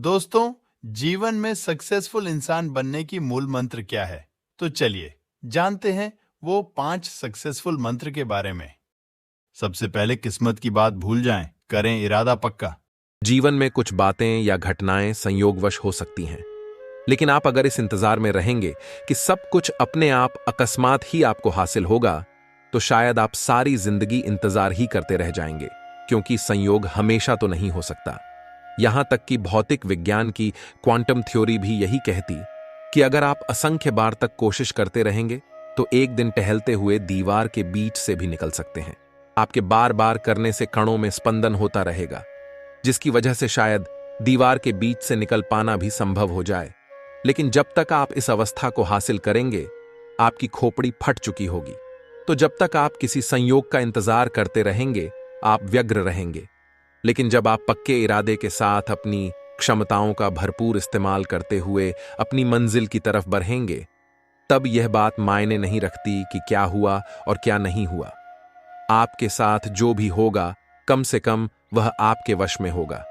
दोस्तों, जीवन में सक्सेसफुल इंसान बनने की मूल मंत्र क्या है? तो चलिए जानते हैं वो 5 सक्सेसफुल मंत्र के बारे में। सबसे पहले किस्मत की बात भूल जाएं, करें इरादा पक्का। जीवन में कुछ बातें या घटनाएं संयोगवश हो सकती हैं, लेकिन आप अगर इस इंतजार में रहेंगे कि सब कुछ अपने आप अकस्मात ही आपको हासिल होगा, तो शायद आप सारी जिंदगी इंतजार ही करते रह जाएंगे, क्योंकि संयोग हमेशा तो नहीं हो सकता। यहां तक कि भौतिक विज्ञान की क्वांटम थ्योरी भी यही कहती कि अगर आप असंख्य बार तक कोशिश करते रहेंगे, तो एक दिन टहलते हुए दीवार के बीच से भी निकल सकते हैं। आपके बार बार करने से कणों में स्पंदन होता रहेगा, जिसकी वजह से शायद दीवार के बीच से निकल पाना भी संभव हो जाए। लेकिन जब तक आप इस अवस्था को हासिल करेंगे, आपकी खोपड़ी फट चुकी होगी। तो जब तक आप किसी संयोग का इंतजार करते रहेंगे, आप व्यग्र रहेंगे। लेकिन जब आप पक्के इरादे के साथ अपनी क्षमताओं का भरपूर इस्तेमाल करते हुए अपनी मंजिल की तरफ बढ़ेंगे, तब यह बात मायने नहीं रखती कि क्या हुआ और क्या नहीं हुआ। आपके साथ जो भी होगा, कम से कम वह आपके वश में होगा।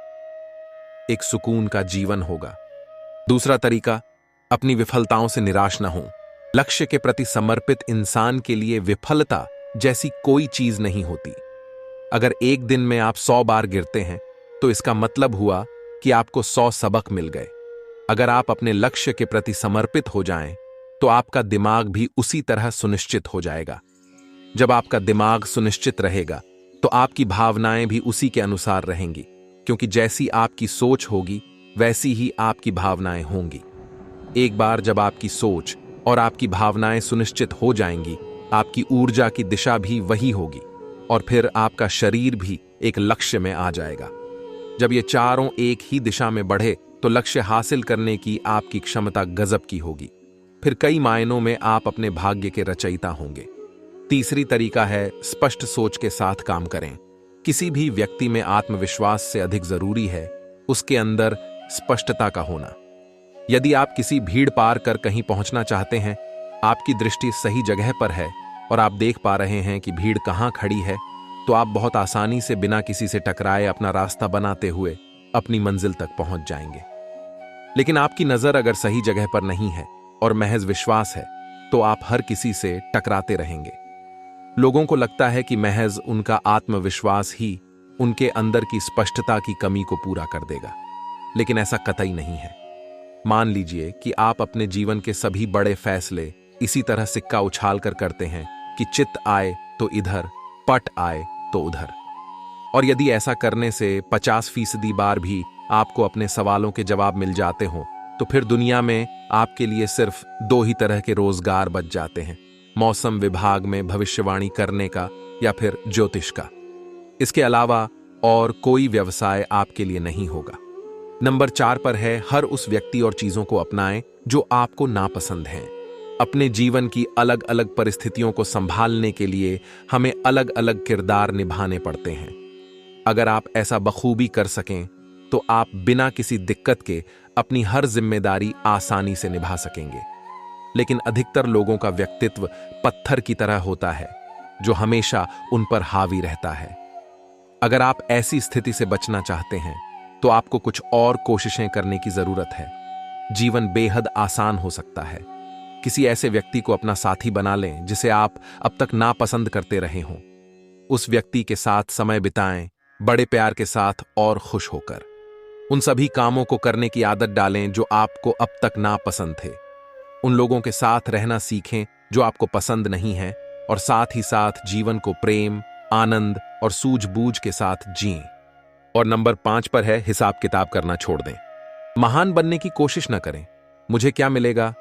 एक सुकून का जीवन होगा। दूसरा तरीका, अपनी विफलताओं से निराश न हो। लक्ष्य के प्रति समर्पित इंसान के लिए विफलता जैसी कोई चीज नहीं होती। अगर एक दिन में आप 100 बार गिरते हैं, तो इसका मतलब हुआ कि आपको 100 सबक मिल गए। अगर आप अपने लक्ष्य के प्रति समर्पित हो जाएं, तो आपका दिमाग भी उसी तरह सुनिश्चित हो जाएगा। जब आपका दिमाग सुनिश्चित रहेगा, तो आपकी भावनाएं भी उसी के अनुसार रहेंगी, क्योंकि जैसी आपकी सोच होगी, वैसी ही आपकी भावनाएं होंगी। एक बार जब आपकी सोच और आपकी भावनाएं सुनिश्चित हो जाएंगी, आपकी ऊर्जा की दिशा भी वही होगी, और फिर आपका शरीर भी एक लक्ष्य में आ जाएगा। जब ये चारों एक ही दिशा में बढ़े, तो लक्ष्य हासिल करने की आपकी क्षमता गजब की होगी। फिर कई मायनों में आप अपने भाग्य के रचयिता होंगे। तीसरी तरीका है, स्पष्ट सोच के साथ काम करें। किसी भी व्यक्ति में आत्मविश्वास से अधिक जरूरी है उसके अंदर स्पष्टता का होना। यदि आप किसी भीड़ पार कर कहीं पहुंचना चाहते हैं, आपकी दृष्टि सही जगह पर है और आप देख पा रहे हैं कि भीड़ कहां खड़ी है, तो आप बहुत आसानी से बिना किसी से टकराए अपना रास्ता बनाते हुए अपनी मंजिल तक पहुंच जाएंगे। लेकिन आपकी नजर अगर सही जगह पर नहीं है और महज विश्वास है, तो आप हर किसी से टकराते रहेंगे। लोगों को लगता है कि महज उनका आत्मविश्वास ही उनके अंदर की स्पष्टता की कमी को पूरा कर देगा, लेकिन ऐसा कतई नहीं है। मान लीजिए कि आप अपने जीवन के सभी बड़े फैसले इसी तरह सिक्का उछाल कर करते हैं कि चित आए तो इधर, पट आए तो उधर। और यदि ऐसा करने से 50% बार भी आपको अपने सवालों के जवाब मिल जाते हो, तो फिर दुनिया में आपके लिए सिर्फ 2 ही तरह के रोजगार बच जाते हैं, मौसम विभाग में भविष्यवाणी करने का या फिर ज्योतिष का। इसके अलावा और कोई व्यवसाय आपके लिए नहीं होगा। नंबर 4 पर है, हर उस व्यक्ति और चीजों को अपनाएं जो आपको नापसंद हैं। अपने जीवन की अलग अलग परिस्थितियों को संभालने के लिए हमें अलग अलग किरदार निभाने पड़ते हैं। अगर आप ऐसा बखूबी कर सकें, तो आप बिना किसी दिक्कत के अपनी हर जिम्मेदारी आसानी से निभा सकेंगे। लेकिन अधिकतर लोगों का व्यक्तित्व पत्थर की तरह होता है, जो हमेशा उन पर हावी रहता है। अगर आप ऐसी स्थिति से बचना चाहते हैं, तो आपको कुछ और कोशिशें करने की जरूरत है। जीवन बेहद आसान हो सकता है। किसी ऐसे व्यक्ति को अपना साथी बना लें जिसे आप अब तक नापसंद करते रहे हों। उस व्यक्ति के साथ समय बिताएं, बड़े प्यार के साथ और खुश होकर। उन सभी कामों को करने की आदत डालें जो आपको अब तक नापसंद थे। उन लोगों के साथ रहना सीखें जो आपको पसंद नहीं है, और साथ ही साथ जीवन को प्रेम, आनंद और सूझबूझ के साथ जिएं। और नंबर 5 पर है, हिसाब किताब करना छोड़ दें। महान बनने की कोशिश न करें, मुझे क्या मिलेगा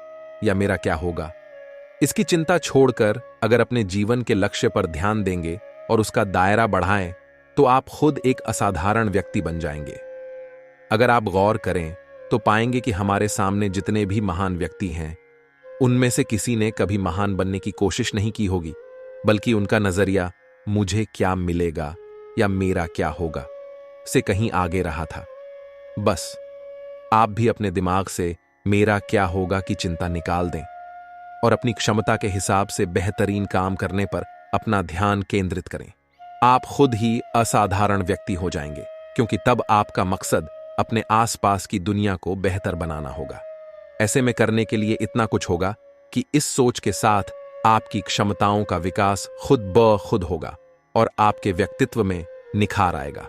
या मेरा क्या होगा। इसकी चिंता छोड़कर अगर अपने जीवन के लक्ष्य पर ध्यान देंगे और उसका दायरा बढ़ाएं, तो आप खुद एक असाधारण व्यक्ति बन जाएंगे। अगर आप गौर करें, तो पाएंगे कि हमारे सामने जितने भी महान व्यक्ति हैं, उनमें से किसी ने कभी महान बनने की कोशिश नहीं की होगी, बल्कि उनका नजरिया मुझे क्या मिलेगा या मेरा क्या होगा से कहीं आगे रहा था। बस आप भी अपने दिमाग से मेरा क्या होगा की चिंता निकाल दें और अपनी क्षमता के हिसाब से बेहतरीन काम करने पर अपना ध्यान केंद्रित करें। आप खुद ही असाधारण व्यक्ति हो जाएंगे, क्योंकि तब आपका मकसद अपने आसपास की दुनिया को बेहतर बनाना होगा। ऐसे में करने के लिए इतना कुछ होगा कि इस सोच के साथ आपकी क्षमताओं का विकास खुद ब खुद होगा और आपके व्यक्तित्व में निखार आएगा।